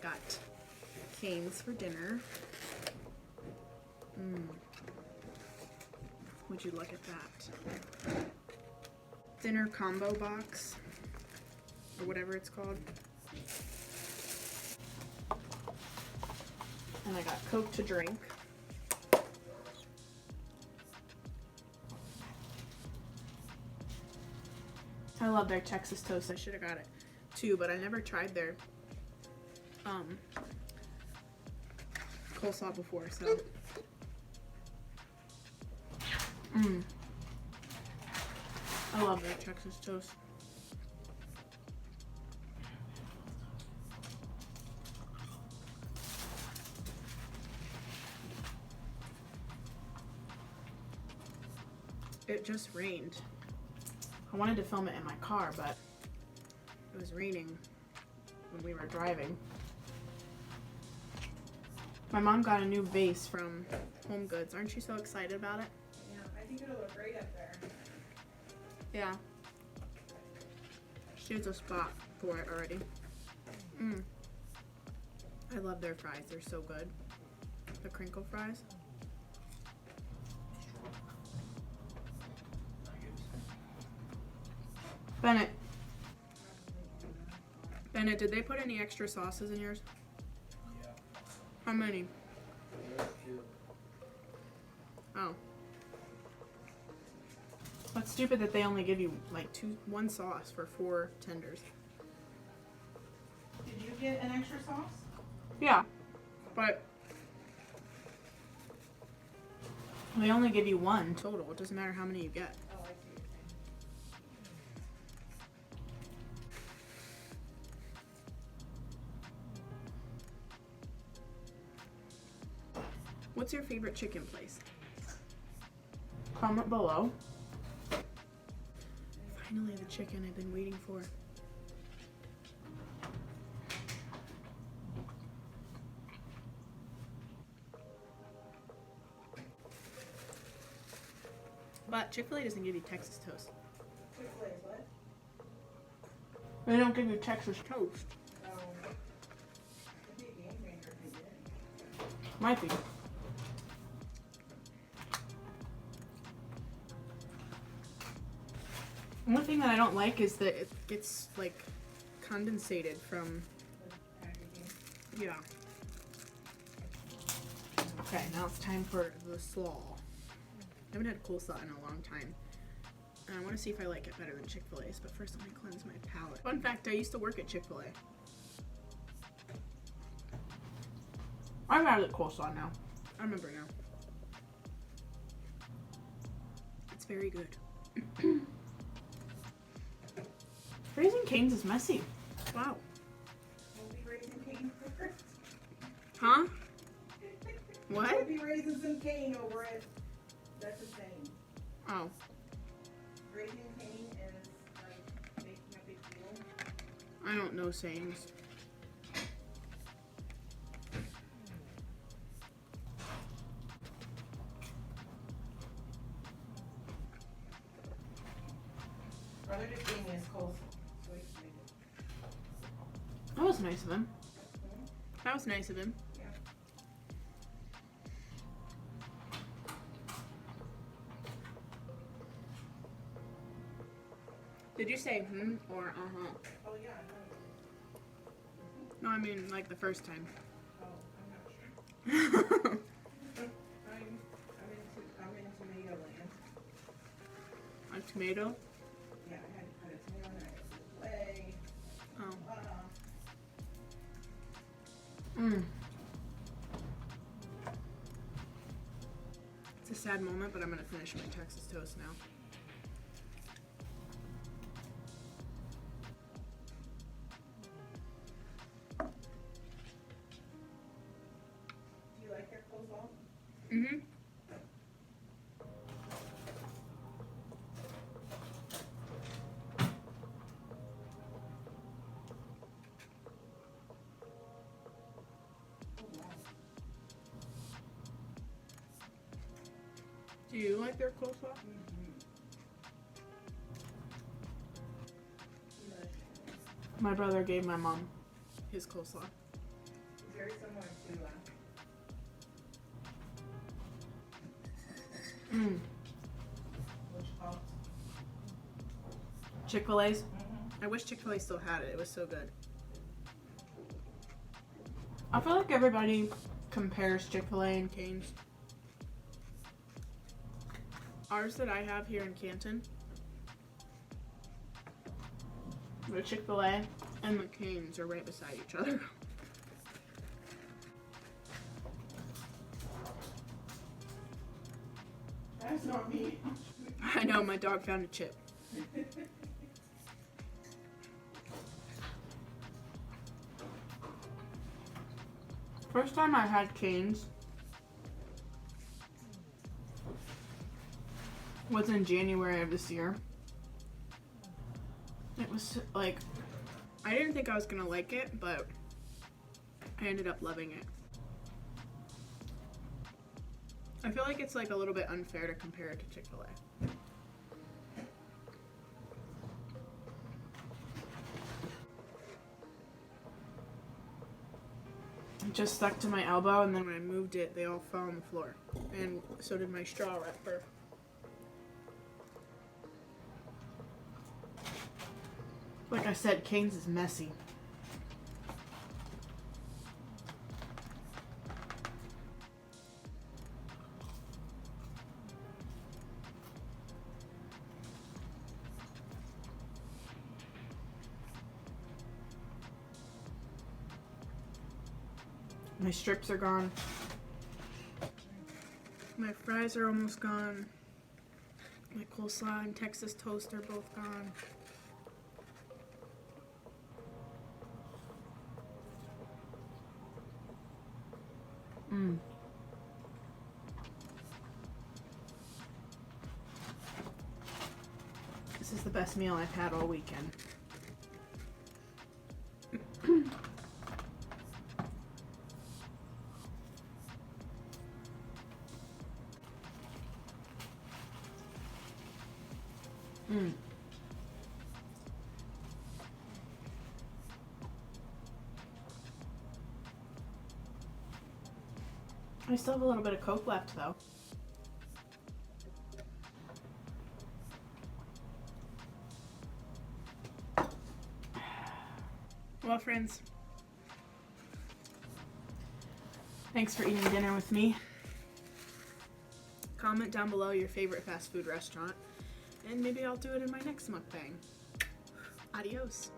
got Canes for dinner. Would you look at that? Dinner combo box, or whatever it's called. And I got Coke to drink. I love their Texas toast. I should have got it too, but I never tried their coleslaw before, so. I love their Texas toast. It just rained. I wanted to film it in my car, but it was raining when we were driving. My mom got a new vase from Home Goods. Aren't you so excited about it? Yeah, I think it'll look great up there. Yeah. She has a spot for it already. I love their fries. They're so good. The crinkle fries. Bennett, did they put any extra sauces in yours? Yeah. How many? Oh. That's stupid that they only give you like one sauce for 4 tenders. Did you get an extra sauce? Yeah, but they only give you 1 total. It doesn't matter how many you get. Oh, I see what you're saying. What's your favorite chicken place? Comment below. Finally, the chicken I've been waiting for. But Chick-fil-A doesn't give you Texas toast. Chick-fil-A is what? They don't give you Texas toast. Oh. It'd be a game changer if they did. Might be. One thing that I don't like is that it gets like condensated from. The packaging. Yeah. Okay, now it's time for the slaw. I haven't had coleslaw in a long time. And I want to see if I like it better than Chick-fil-A's, but first let me cleanse my palate. Fun fact, I used to work at Chick-fil-A. I've had it coleslaw now. I remember now. It's very good. Raising Cane's is messy. Wow. We'll be raising cane first. Huh? What? We'll be raising some cane over it. That's the thing. Oh. Raising cane is like making a big deal. I don't know sayings. Brother just gave me his coleslaw. So he can make it. That was nice of him. That was nice of him. Yeah. Did you say or uh-huh? Oh yeah, No, I mean like the first time. no. Oh, I'm not sure. I'm in tomato land. A tomato? Yeah, I had to put a tomato and I had to play. Oh. It's a sad moment, but I'm gonna finish my Texas toast now. Do you like your coleslaw? Mm-hmm. Oh wow. Do you like their coleslaw? Delicious. My brother gave my mom his coleslaw. very similar to which called. Chick-fil-A's. I wish Chick-fil-A still had it. It was so good. I feel like everybody compares Chick-fil-A and Cane's. Ours that I have here in Canton, the Chick-fil-A and the Cane's are right beside each other. That's not me. I know, my dog found a chip. First time I had Cane's was in January of this year. It was like, I didn't think I was gonna like it, but I ended up loving it. I feel like it's like a little bit unfair to compare it to Chick-fil-A. It just stuck to my elbow, and then when I moved it, they all fell on the floor. And so did my straw wrapper. Like I said, Cane's is messy. My strips are gone. My fries are almost gone. My coleslaw and Texas toast are both gone. This is the best meal I've had all weekend. I still have a little bit of Coke left though. Well, friends, thanks for eating dinner with me. Comment down below your favorite fast food restaurant, and maybe I'll do it in my next mukbang. Adios.